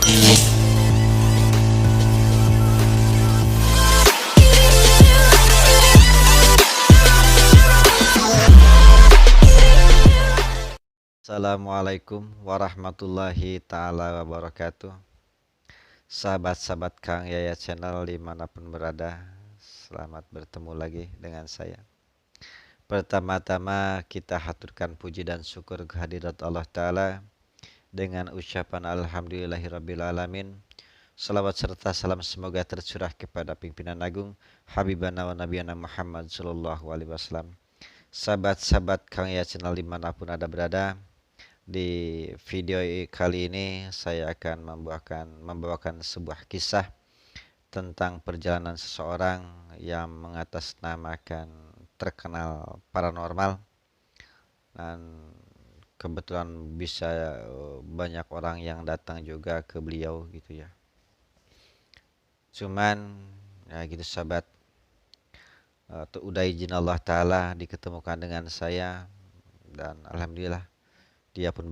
Assalamualaikum warahmatullahi ta'ala wabarakatuh. Sahabat-sahabat Kang Yaya Channel dimanapun berada, selamat bertemu lagi dengan saya. Pertama-tama kita haturkan puji dan syukur kehadirat Allah Ta'ala dengan ucapan Alhamdulillahirrabbilalamin. Salawat serta salam semoga tercurah kepada pimpinan agung Habibana wa Nabiyana Muhammad Sallallahu Alaihi Wasallam. Sahabat-sahabat Kang Yaya Channel dimanapun ada berada, di video kali ini saya akan membawakan sebuah kisah tentang perjalanan seseorang yang mengatasnamakan terkenal paranormal, dan kebetulan bisa banyak orang yang datang juga ke beliau gitu ya. Cuman ya gitu sahabat, udah izin Allah Ta'ala diketemukan dengan saya, dan alhamdulillah dia pun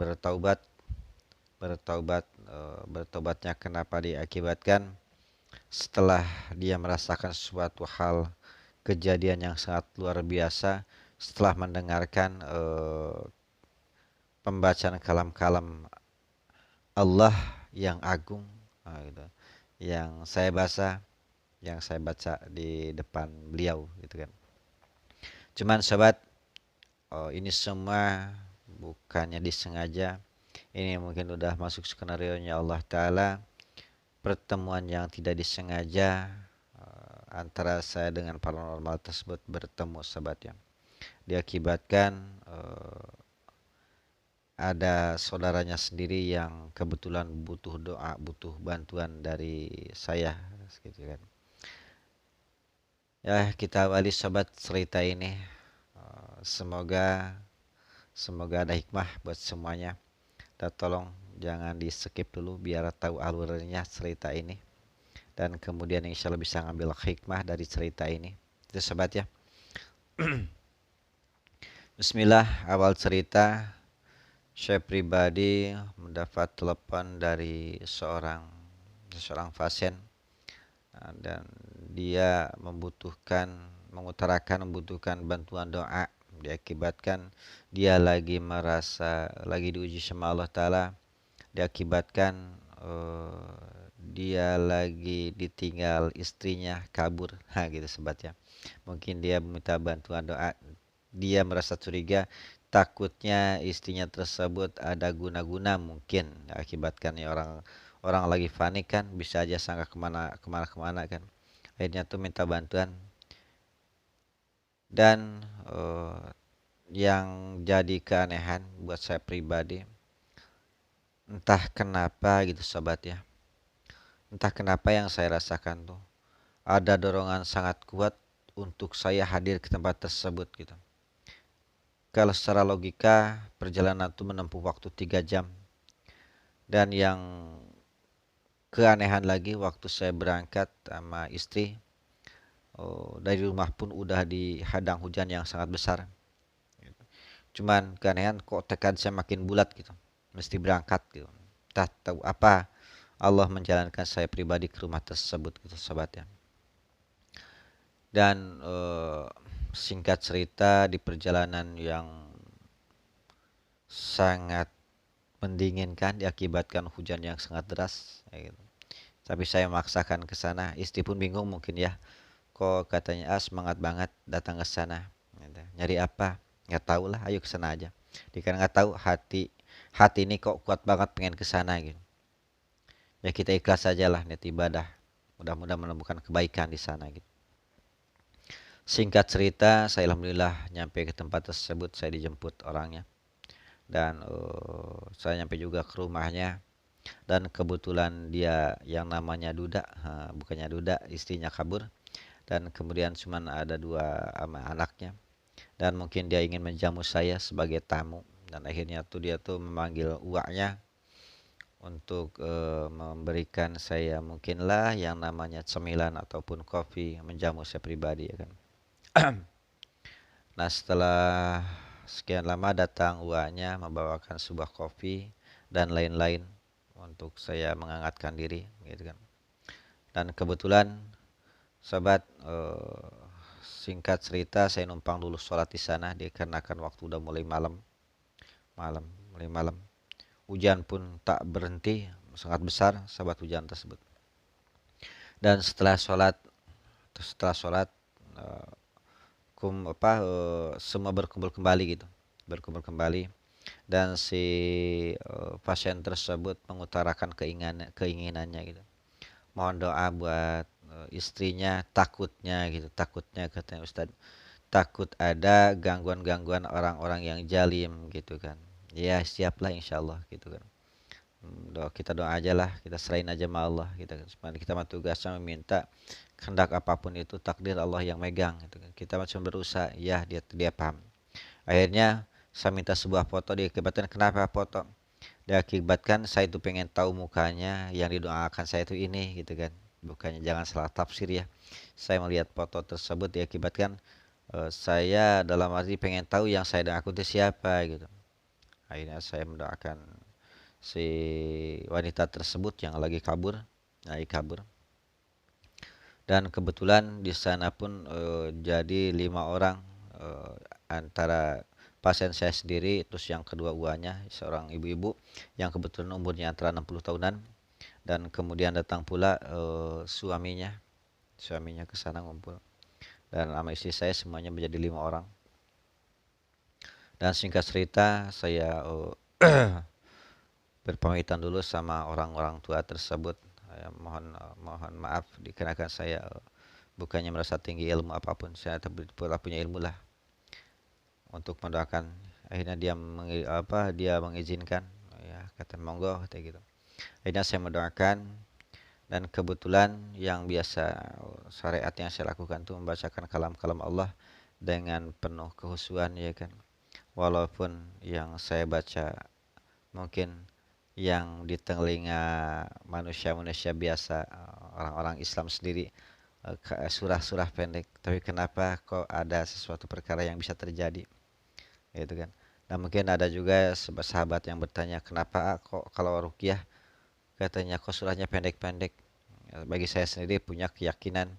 bertaubatnya kenapa diakibatkan setelah dia merasakan suatu hal kejadian yang sangat luar biasa setelah mendengarkan pembacaan kalam-kalam Allah yang agung, gitu, yang saya baca di depan beliau gitu kan. Cuman sahabat, ini semua bukannya disengaja. Ini mungkin udah masuk skenario-nya Allah Ta'ala. Pertemuan yang tidak disengaja antara saya dengan paranormal tersebut bertemu sahabat, yang diakibatkan ada saudaranya sendiri yang kebetulan butuh doa, butuh bantuan dari saya gitu kan. Ya, kita awali sahabat cerita ini. Semoga ada hikmah buat semuanya. Dan tolong jangan di skip dulu biar tahu alurnya cerita ini, dan kemudian insya Allah bisa ngambil hikmah dari cerita ini. Itu sahabat ya. Bismillah. Awal cerita, saya pribadi mendapat telepon dari seorang pasien, dan dia mengutarakan membutuhkan bantuan doa, diakibatkan dia lagi diuji sama Allah Ta'ala, diakibatkan dia lagi ditinggal istrinya kabur, gitu sobat ya. Mungkin dia meminta bantuan doa, dia merasa curiga, takutnya istrinya tersebut ada guna-guna, mungkin akibatkan ya orang lagi panik kan, bisa aja sangka kemana kan. Akhirnya tuh minta bantuan, dan yang jadi keanehan buat saya pribadi, entah kenapa gitu sobat ya, entah kenapa yang saya rasakan tuh ada dorongan sangat kuat untuk saya hadir ke tempat tersebut gitu. Kalau secara logika perjalanan itu menempuh waktu 3 jam, dan yang keanehan lagi waktu saya berangkat sama istri, dari rumah pun udah dihadang hujan yang sangat besar. Cuman keanehan kok tekad saya makin bulat gitu, mesti berangkat gitu. Tak tahu apa Allah menjalankan saya pribadi ke rumah tersebut gitu sobat ya. Dan singkat cerita, di perjalanan yang sangat mendinginkan diakibatkan hujan yang sangat deras ya gitu. Tapi saya memaksakan ke sana, istri pun bingung mungkin ya. Kok katanya semangat banget datang ke sana. Gitu. Nyari apa? Nggak tahu lah, ayo ke sana aja. Dikira nggak tahu hati ini kok kuat banget pengen ke sana gitu. Ya kita ikhlas aja lah niat ibadah. Mudah-mudahan menemukan kebaikan di sana gitu. Singkat cerita, saya alhamdulillah nyampe ke tempat tersebut, saya dijemput orangnya. Dan saya nyampe juga ke rumahnya, dan kebetulan dia yang namanya Duda, bukannya Duda, istrinya kabur, dan kemudian cuman ada 2 anaknya, dan mungkin dia ingin menjamu saya sebagai tamu, dan akhirnya tuh dia tuh memanggil uaknya untuk memberikan saya mungkinlah yang namanya cemilan ataupun kopi, menjamu saya pribadi ya kan. Nah, setelah sekian lama datang uaknya membawakan sebuah kopi dan lain-lain. untuk saya menghangatkan diri gitu kan. Dan kebetulan sahabat, singkat cerita saya numpang dulu sholat di sana dikarenakan waktu udah mulai malam, malam, mulai malam. Hujan pun tak berhenti, sangat besar sahabat hujan tersebut. Dan setelah sholat eh, semua berkumpul kembali gitu, berkumpul kembali. Dan si pasien tersebut mengutarakan keinginannya gitu, mohon doa buat istrinya, takutnya gitu, takutnya katanya Ustadz, takut ada gangguan-gangguan orang-orang yang jalim gitu kan. Ya siaplah insyaallah gitu kan. Kita doa aja lah, kita serahin aja sama Allah gitu kan. Sebenarnya kita mah tugasnya meminta kehendak apapun itu takdir Allah yang megang gitu kan. Kita cuma berusaha, ya dia paham. Akhirnya saya minta sebuah foto, diakibatkan kenapa foto? Diakibatkan saya itu pengen tahu mukanya yang didoakan saya itu ini gitu kan. Bukannya jangan salah tafsir ya. Saya melihat foto tersebut diakibatkan saya dalam arti pengen tahu yang saya doakan itu siapa gitu. Akhirnya saya mendoakan si wanita tersebut yang lagi kabur. Dan kebetulan di sana pun jadi 5 orang, eh, antara pasien saya sendiri, terus yang kedua uanya seorang ibu-ibu yang kebetulan umurnya antara 60 tahunan, dan kemudian datang pula suaminya ke sana ngumpul, dan sama istri saya semuanya menjadi 5 orang. Dan singkat cerita saya berpamitan dulu sama orang-orang tua tersebut. Mohon maaf dikarenakan saya bukannya merasa tinggi ilmu apapun, saya telah punya ilmu lah untuk mendoakan. Akhirnya dia mengizinkan, ya kata monggo kata gitu. Akhirnya saya mendoakan, dan kebetulan yang biasa syariat yang saya lakukan itu membacakan kalam-kalam Allah dengan penuh kehusuan ya kan. Walaupun yang saya baca mungkin yang di telinga manusia-manusia biasa, orang-orang Islam sendiri, surah-surah pendek, tapi kenapa kok ada sesuatu perkara yang bisa terjadi gitu kan. Dan mungkin ada juga sahabat yang bertanya kenapa kok kalau rukyah katanya kok surahnya pendek-pendek. Bagi saya sendiri punya keyakinan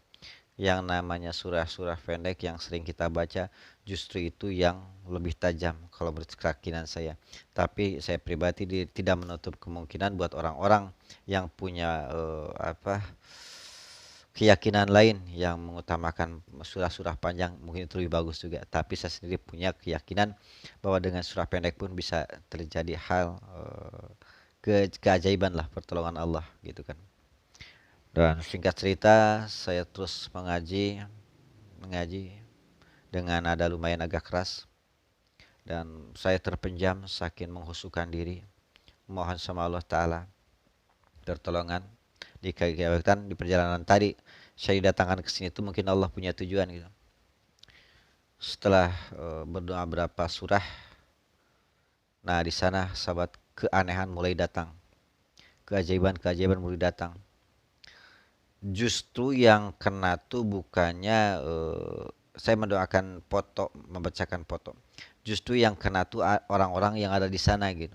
yang namanya surah-surah pendek yang sering kita baca justru itu yang lebih tajam kalau menurut keyakinan saya. Tapi saya pribadi tidak menutup kemungkinan buat orang-orang yang punya keyakinan lain yang mengutamakan surah-surah panjang mungkin itu lebih bagus juga. Tapi saya sendiri punya keyakinan bahwa dengan surah pendek pun bisa terjadi hal keajaiban lah, pertolongan Allah gitu kan. Dan singkat cerita saya terus mengaji dengan nada lumayan agak keras, dan saya terpenjam saking menghusukan diri, mohon sama Allah Ta'ala pertolongan. Di kegiatan di perjalanan tadi saya didatangkan ke sini itu mungkin Allah punya tujuan gitu. Setelah berdoa berapa surah, nah di sana sahabat keanehan mulai datang, keajaiban mulai datang. Justru yang kena tuh bukannya saya mendoakan foto, membacakan foto. Justru yang kena tuh orang-orang yang ada di sana gitu.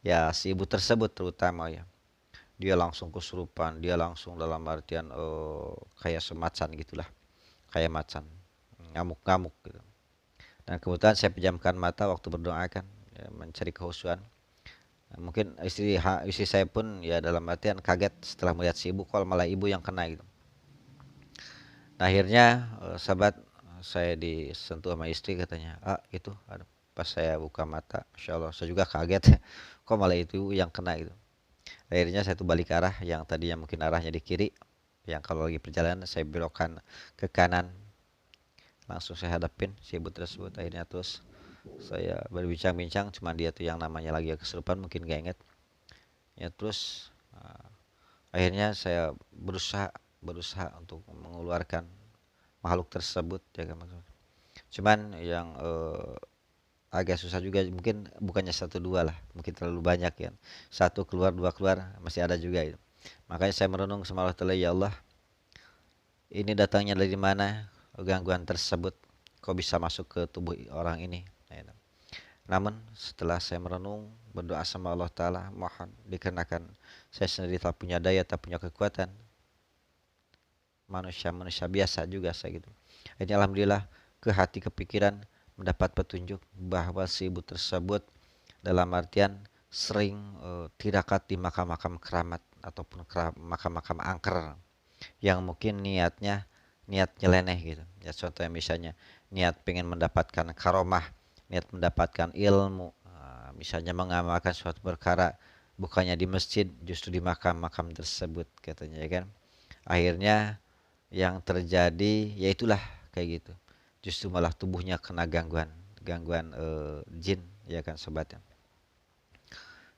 Ya si ibu tersebut terutama ya. Dia langsung kesurupan, dia langsung dalam artian kayak semacan gitulah, kayak macan, ngamuk-ngamuk gitu. Dan kebetulan saya pejamkan mata waktu berdoa kan, ya, mencari kehusuan. Nah, mungkin istri saya pun ya dalam artian kaget setelah melihat si ibu, kok malah ibu yang kena gitu. Nah, akhirnya sahabat, saya disentuh sama istri katanya, itu pas saya buka mata, Masya Allah saya juga kaget kok malah itu yang kena gitu. Akhirnya saya tuh balik arah, yang tadinya mungkin arahnya di kiri, yang kalau lagi perjalanan saya belokkan ke kanan, langsung saya hadapin si ibu tersebut. Akhirnya terus saya berbincang-bincang, cuman dia tuh yang namanya lagi kesurupan mungkin gak inget ya. Terus akhirnya saya berusaha untuk mengeluarkan makhluk tersebut ya kan. Cuman yang agak susah juga, mungkin bukannya satu dua lah, mungkin terlalu banyak ya, satu keluar dua keluar masih ada juga itu. Makanya saya merenung sama Allah Ta'ala, ya Allah ini datangnya dari mana gangguan tersebut, kok bisa masuk ke tubuh orang ini. Namun setelah saya merenung, berdoa sama Allah Ta'ala, mohon dikarenakan saya sendiri tak punya daya, tak punya kekuatan, manusia biasa juga saya gitu. Ini alhamdulillah ke hati kepikiran mendapat petunjuk bahwa si ibu tersebut dalam artian sering tirakat di makam-makam keramat ataupun makam-makam angker yang mungkin niat nyeleneh gitu. Ya contohnya misalnya niat pengen mendapatkan karomah, niat mendapatkan ilmu, misalnya mengamalkan suatu perkara bukannya di masjid justru di makam-makam tersebut katanya ya kan. Akhirnya yang terjadi yaitulah kayak gitu. Justru malah tubuhnya kena gangguan jin ya kan sobatnya.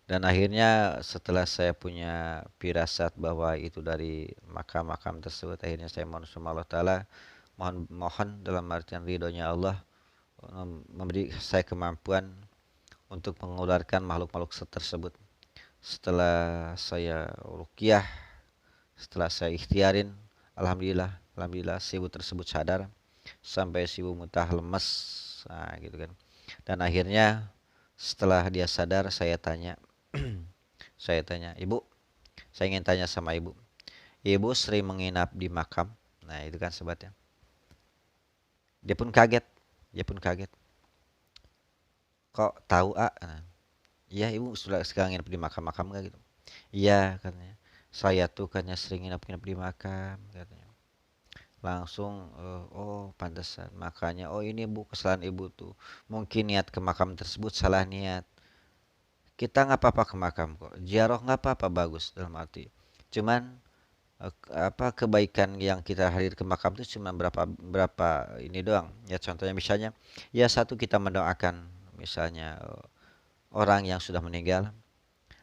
Dan akhirnya setelah saya punya firasat bahwa itu dari makam-makam tersebut, akhirnya saya mohon sama Allah Ta'ala, mohon dalam artian ridhonya Allah memberi saya kemampuan untuk mengeluarkan makhluk-makhluk tersebut. Setelah saya ruqyah, setelah saya ikhtiarin, alhamdulillah si ibu tersebut sadar sampai si ibu muntah lemes, nah gitu kan. Dan akhirnya setelah dia sadar saya tanya, ibu, saya ingin tanya sama ibu. Ibu sering menginap di makam. Nah itu kan sobatnya. Dia pun kaget. Dia pun kaget. Kok tahu Nah, iya ibu sudah sekarang nginap di makam-makam gak gitu? Iya katanya. Saya tuh katanya sering nginap-nginap di makam katanya. Langsung oh pantesan. Makanya oh ini bu kesalahan ibu tuh. Mungkin niat ke makam tersebut salah niat. Kita nggak apa-apa ke makam kok. Ziarah nggak apa-apa bagus dalam arti. Cuman apa kebaikan yang kita hadir ke makam itu cuma berapa berapa ini doang ya contohnya misalnya ya satu kita mendoakan misalnya orang yang sudah meninggal.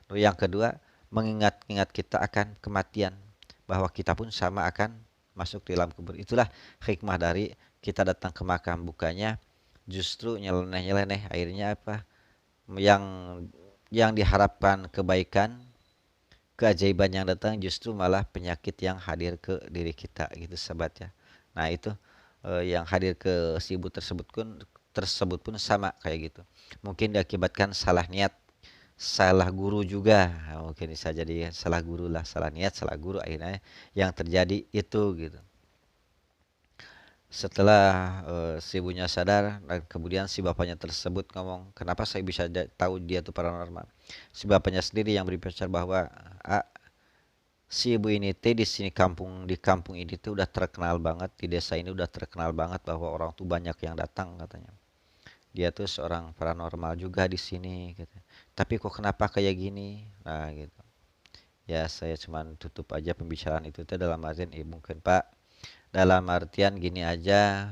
Lalu yang kedua mengingat-ingat kita akan kematian bahwa kita pun sama akan masuk di dalam kubur. Itulah hikmah dari kita datang ke makam, bukannya justru nyeleneh-nyeleneh akhirnya apa yang diharapkan kebaikan keajaiban yang datang justru malah penyakit yang hadir ke diri kita gitu sahabat ya. Nah itu yang hadir ke si ibu tersebut pun sama kayak gitu. Mungkin diakibatkan salah niat, salah guru juga. Nah, mungkin bisa jadi salah guru lah, salah niat, salah guru akhirnya yang terjadi itu gitu. Setelah si ibunya sadar dan kemudian si bapaknya tersebut ngomong, kenapa saya bisa tahu dia itu paranormal? Si bapaknya sendiri yang berbicara bahwa si ibu ini teh di kampung ini tuh udah terkenal banget, di desa ini udah terkenal banget bahwa orang tuh banyak yang datang katanya. Dia tuh seorang paranormal juga di sini gitu. Tapi kok kenapa kayak gini? Nah gitu. Ya saya cuman tutup aja pembicaraan itu teh dalam artian mungkin Pak, dalam artian gini aja,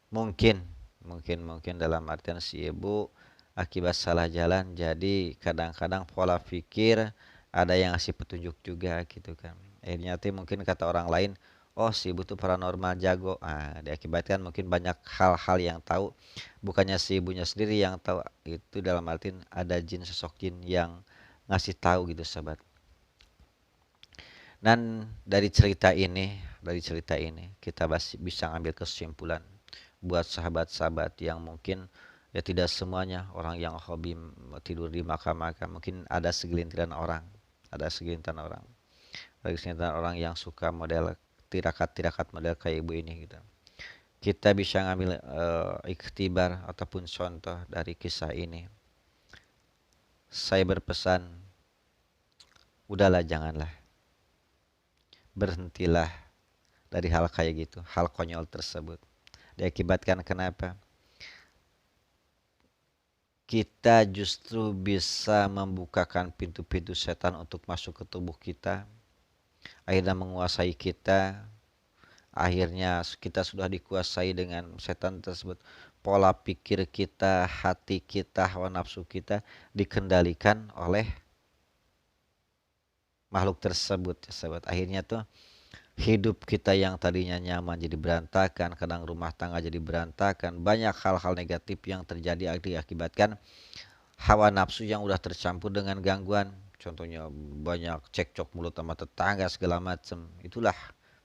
mungkin mungkin dalam artian si ibu akibat salah jalan jadi kadang-kadang pola pikir ada yang ngasih petunjuk juga gitu kan. Akhirnya tuh mungkin kata orang lain, oh si ibu tuh paranormal jago. Diakibatkan mungkin banyak hal-hal yang tahu, bukannya si ibunya sendiri yang tahu. Itu dalam artian ada sosok jin yang ngasih tahu gitu sahabat. Dan dari cerita ini kita bisa ngambil kesimpulan buat sahabat-sahabat yang mungkin ya tidak semuanya orang yang hobi tidur di makam-makam, mungkin ada segelintir orang yang suka model tirakat-tirakat model kayak ibu ini gitu. Kita bisa ngambil ikhtibar ataupun contoh dari kisah ini. Saya berpesan, udahlah janganlah, berhentilah dari hal kayak gitu, hal konyol tersebut. Diakibatkan kenapa? Kita justru bisa membukakan pintu-pintu setan untuk masuk ke tubuh kita, akhirnya menguasai kita. Akhirnya kita sudah dikuasai dengan setan tersebut. Pola pikir kita, hati kita, hawa nafsu kita dikendalikan oleh makhluk tersebut, sahabat. Akhirnya tuh hidup kita yang tadinya nyaman jadi berantakan, kadang rumah tangga jadi berantakan, banyak hal-hal negatif yang terjadi akibatkan hawa nafsu yang udah tercampur dengan gangguan. Contohnya banyak cekcok mulut sama tetangga segala macam. Itulah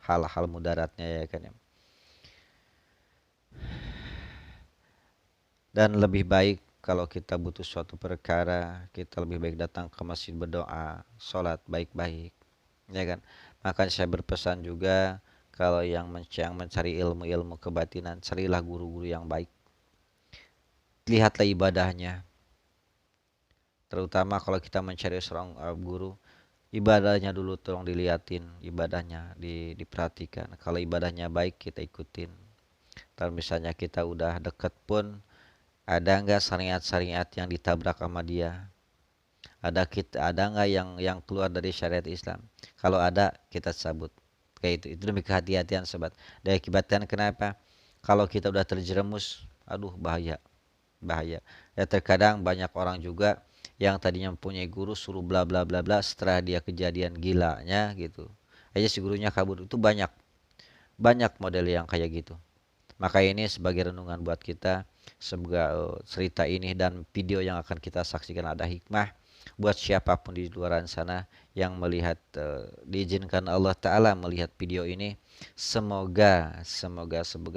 hal-hal mudaratnya ya kan ya. Dan lebih baik kalau kita butuh suatu perkara, kita lebih baik datang ke masjid berdoa, sholat baik-baik, ya kan? Makanya saya berpesan juga, kalau yang mencari ilmu-ilmu kebatinan, carilah guru-guru yang baik. Lihatlah ibadahnya, terutama kalau kita mencari seorang guru, ibadahnya dulu tolong dilihatin, ibadahnya diperhatikan. Kalau ibadahnya baik, kita ikutin. Kalau misalnya kita udah deket pun, ada nggak syariat-syariat yang ditabrak sama dia? Ada nggak yang keluar dari syariat Islam? Kalau ada, kita cabut. Kayak itu demi kehati-hatian sobat. Dan akibatkan kenapa? Kalau kita udah terjerumus, aduh bahaya, bahaya. Ya terkadang banyak orang juga yang tadinya mempunyai guru suruh bla bla bla bla, setelah dia kejadian gilanya gitu, aja si gurunya kabur. Itu banyak, banyak model yang kayak gitu. Maka ini sebagai renungan buat kita, semoga cerita ini dan video yang akan kita saksikan ada hikmah buat siapapun di luar sana yang melihat, diizinkan Allah Ta'ala melihat video ini. Semoga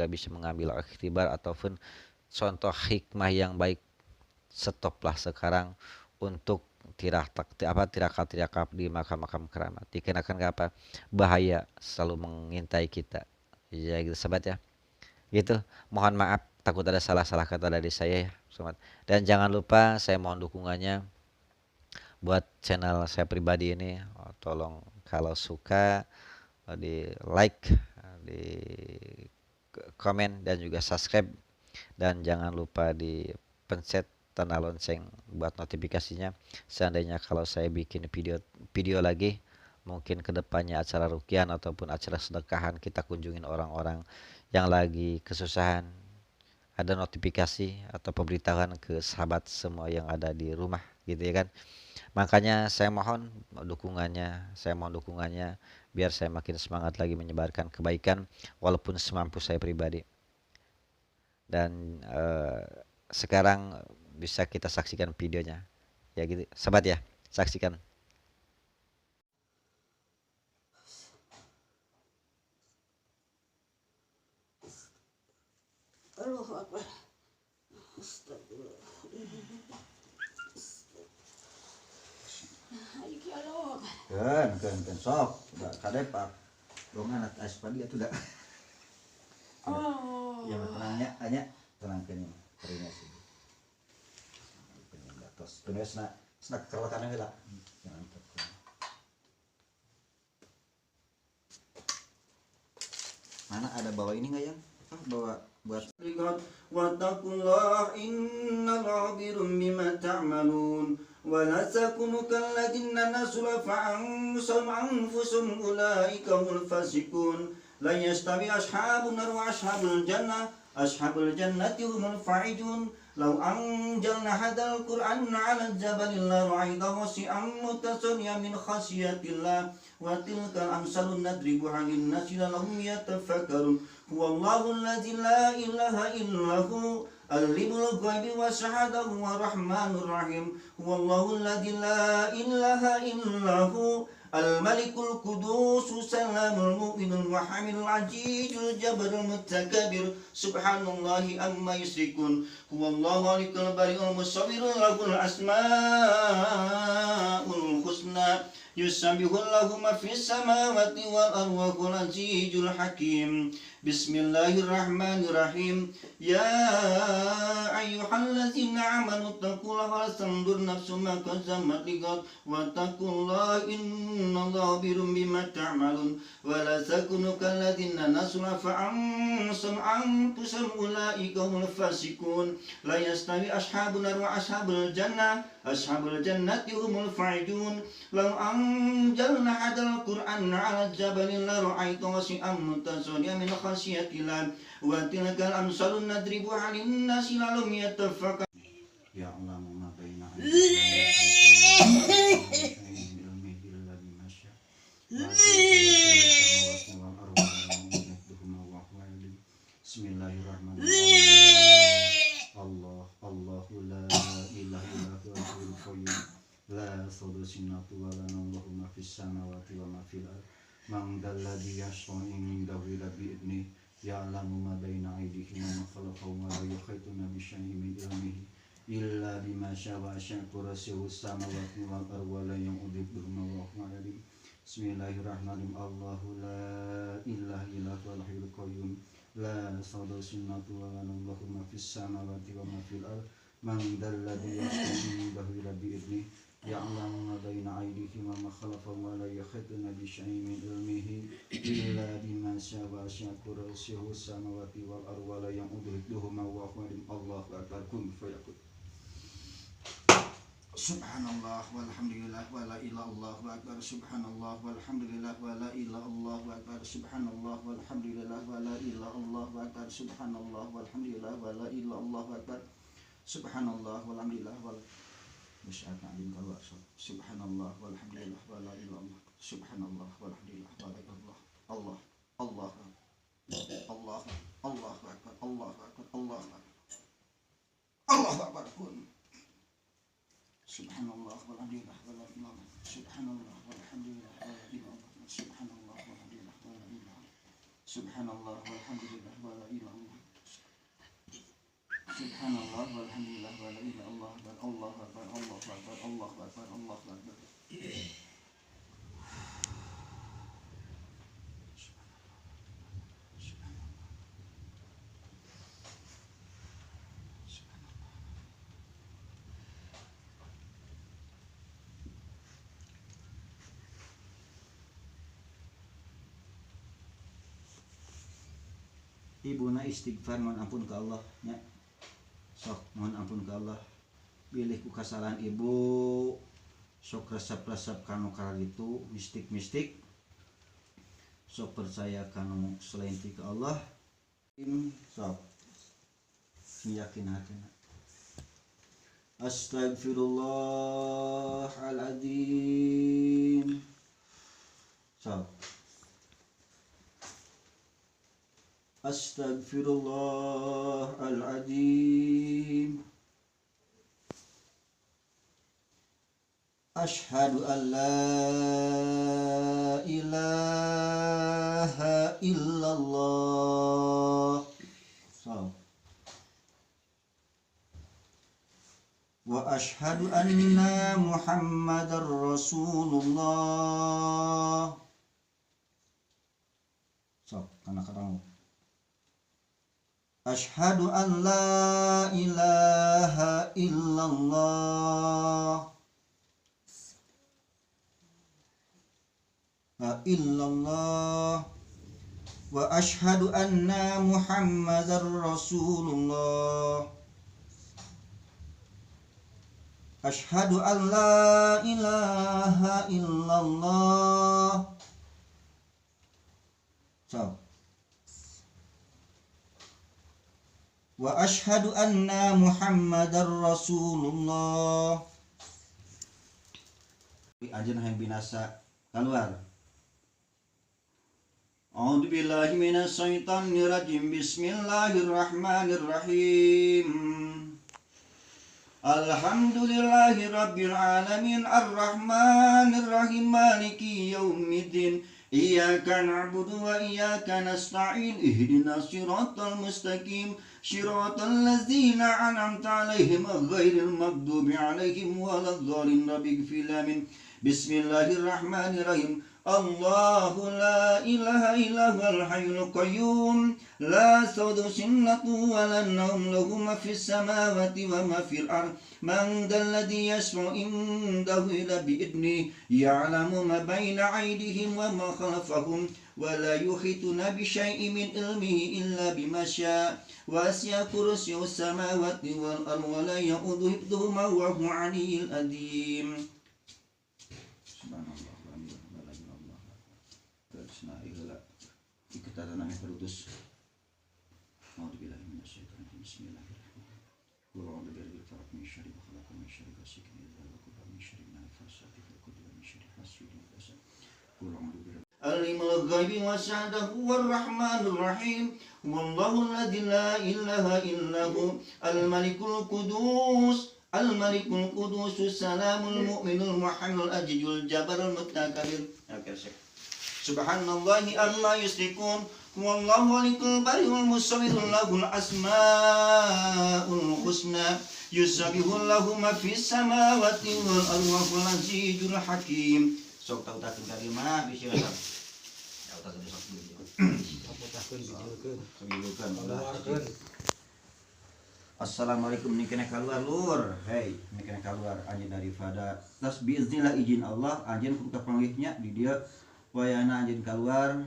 bisa mengambil iktibar ataupun contoh hikmah yang baik. Stoplah sekarang untuk tirakat di makam-makam keramat. Dikenakan apa? Bahaya selalu mengintai kita. Ya gitu sahabat ya. Gitu. Mohon maaf takut ada salah-salah kata dari saya ya, sobat. Dan jangan lupa saya mohon dukungannya buat channel saya pribadi ini. Tolong kalau suka di like, di komen dan juga subscribe, dan jangan lupa di pencet tanda lonceng buat notifikasinya. Seandainya kalau saya bikin video lagi, mungkin kedepannya acara rukian ataupun acara sedekahan, kita kunjungin orang-orang yang lagi kesusahan, ada notifikasi atau pemberitahuan ke sahabat semua yang ada di rumah gitu ya kan. Makanya saya mohon dukungannya biar saya makin semangat lagi menyebarkan kebaikan walaupun semampu saya pribadi. Dan sekarang bisa kita saksikan videonya ya gitu sahabat ya, saksikan. Allahu Akbar. Astagfirullah. Kan sok udah kadepak dongan atas pagi itu dah. Oh. Ya tenangnya hanya tenangkan terima sih. Terus penulisna snack kerlatan heula. Jangan takut. Mana ada bawa ini enggak yang? Bawa buat wattaqullah innallaha khabirum bima ta'malun wa la takunu kalladzina nasula fa'anfusahum ulaika humul fasiqun la yastawi ashabun nar wa ashabul jannati humul fa'idun law anjalna hadzal qur'ana 'ala jabalin la ra'aytahu khashi'an mutasawwiyan min khasyatillah wa tilka amsalun nadribuha lin-nasi lahum yatafakkarun huwallahu allazi la ilaha illahu alimul ghaibi wasyahada huwa rahmanur rahim huwallahu allazi la ilaha illahu al-malikul qudus salamul mu'minul muhamminul ajizul jabarul mutakabir subhanallahi amma yusyrikun huwallahu alikul bari'ul musawwirul lahul asmaul husna yusabbihu lahu ma fis samawati wal ardi wa huwal azizul hakim. Bismillahirrahmanirrahim. Ya ayyuhallazina amanu taqullaha wa tanzur nafsum ma qaddamat lighad wa taqullaha innallaha khabirum bima ta'malun wa la takunu kalladzina nasuna fa'anfusahum ulaika humul fasiqun la yastawi ashabun nar wa ashabul jannati humul fa'idun law anjalna hadzal qur'ana 'ala jabalin la ra'aytahu khashi'an mutasawwiyan min khasyatillah wa tilkal amsalun nadribuha lin-nasi la'allahum yatafakkarun. Ya Allah ma baina Bismillahirrahmanirrahim. Allahu la ilaha illa huwal qayyum la ta'khudhuhu wa la nawm ma fis samawati wa ma fil ardh man dalladhi yashfa'u indahu illa bi'idhnihi ya'lamu ma baina aydihim wa ma khalfahum wa la yuhituna bi shay'in min ilmihi إلا بما شاء وسع كرسيه السماوات والأرض ولا يؤوده والله العلي. بسم الله الرحمن الرحيم. الله لا إله إلا هو الحي القيوم لا تأخذه سنة ولا نوم له ما في السماوات وما في الأرض من ذا الذي يشفع عنده إلا بإذنه يعلم ما بين أيديهم وما خلفهم ولا يحيطون بشيء من علمه إلا بما شاء وسع كرسيه السماوات والأرض ولا يؤوده حفظهما وهو العلي. الله أكبر. كن فيكون. Subhanallah walhamdulillah wala ilaha illallah akbar. Subhanallah walhamdulillah wala ilaha illallah akbar. Subhanallah walhamdulillah wala ilaha illallah akbar. Subhanallah walhamdulillah wala ilaha illallah akbar. Subhanallah walhamdulillah wala Masyaallah alim Allah. Subhanallah walhamdulillah wala ilaha illallah. Subhanallah walhamdulillah wala ilaha Allah. Allah. Allah. Allah akbar. Allah akbar. Allah akbar. Allah akbar. Subhanallah walhamdulillah wala ilaha illallah. Subhanallah walhamdulillah wala ilaha illallah. Subhanallah walhamdulillah wala ilaha illallah. Subhanallah walhamdulillah wala ilaha illallah. Subhanallah walhamdulillah wala ilaha illallah. Allahu akbar. Allahu akbar. Allahu akbar. Allahu akbar. Ibuna istighfar mohon ampun ke Allah nya. Sok mohon ampun ke Allah. Bilih ku kasalahan ibu. Sok resep-resep kanu kalitu mistik-mistik. Sok percaya kanu selain ti ke Allah. Sok yakin hatina. Astagfirullahaladzim. Sok Astaghfirullahaladzim. Ashhadu an la ilaha illallah. Wa ashhadu anna Muhammadar Rasulullah. Karena kamu Ashhadu an la ilaha illallah. La illallah. Wa ashhadu anna Muhammadar Rasulullah. Ashhadu an la ilaha illallah. Wa ashhadu anna Muhammadar Rasulullah. Anjeun hayang binasa keluar. A'udzu billahi minasy syaithanir rajim. Bismillahirrahmanirrahim. Alhamdulillahi rabbil alamin arrahmanir rahim maliki yaumiddin. Iyyaka na'budu wa iyyaka nasta'in ihdinas siratal mustaqim siratal ladzina an'amta 'alaihim ghairil maghdubi 'alaihim waladdallin. Rabbighfir lamin. Bismillahirrahmanirrahim. Allahu la ilaha illa huwal hayyul qayyum la ta'khudhuhu sinatun wa la nawm lahu ma fis samawati wa ma fil ard man dhal ladzi yashfa'u indahu illa bi idnihi ya'lamu ma baina aydihim wa ma khalfahum wa la yuhituna bi syai'in min ilmihi illa bima syaa wasi'a kursiyyuhu samawati wal ard wa la ya'uduhu hifdhuhuma wa huwa 'aliyyul 'azim. Subhanallah. Kita tanah yang terputus. A'udzubillahi minasyaitonir rajim. Bismillahirrahmanirrahim. Qul a'udzu birabbil falaq min syarri ma khalaq min syarri ghasiqin idza waqab min syarri nafasati fil 'uqad min syarri hasidin idza hasad. Qul a'udzu birabbil alimul ghaibi wasyahadati warrahmanir rahim. Wallahu alladzi la ilaha illahu al-malikul qudus al-malikul qudus salamul mu'minul muhammil ajijul jabarul mutakabir. Subhanallahi amma yusyrikun. Wallahu alikul bariul musawwirul lahul asmaul husna Yusabbihu lahu ma fis samawati wal ardi wa huwal azizul hakim. Sok tautakeun kalimat bismillah. Tautakeun sok dulu. Apotahkeun bijilkeun. Kebilukan ulah. Keluarkeun. Assalamualaikum nih kena keluar lur. Hei, nih kena keluar anjeun daripada tas biiznillah izin Allah anjeun kudu kapanggihnya di dia wayana anjeun keluar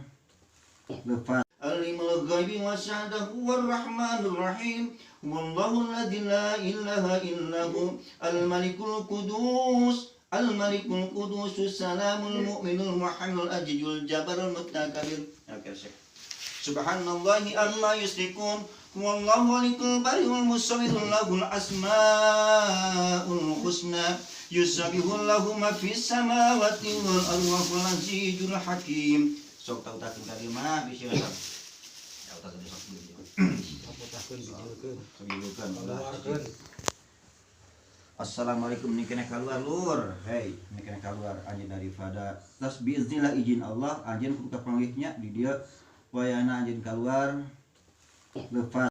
lepas alimul ghaibi wasyahadahu warrahmanur rahim wallahu alladzi la ilaha illahu al-malikul qudus al-malikul qudus salamul mu'minul muhammadul ajijul jabarul mutakabir. Oke, subhanallahi amma yusyrikun wallahu alikul bariul musawwirul lahul asmaul husna yusabbihu lahu ma fis samawati wal ardi wa huwal azizul hakim. Sok tautakeun kalimat bismillah. Tautakeun sok dulu. Apotahkeun bijilkeun. Kebilukan ulah. Keluarkeun. Assalamualaikum nih kena keluar lur. Hei, nih kena keluar anjeun daripada tas biiznillah izin Allah anjeun kudu kapanggihnya di dia wayana anjeun keluar lepas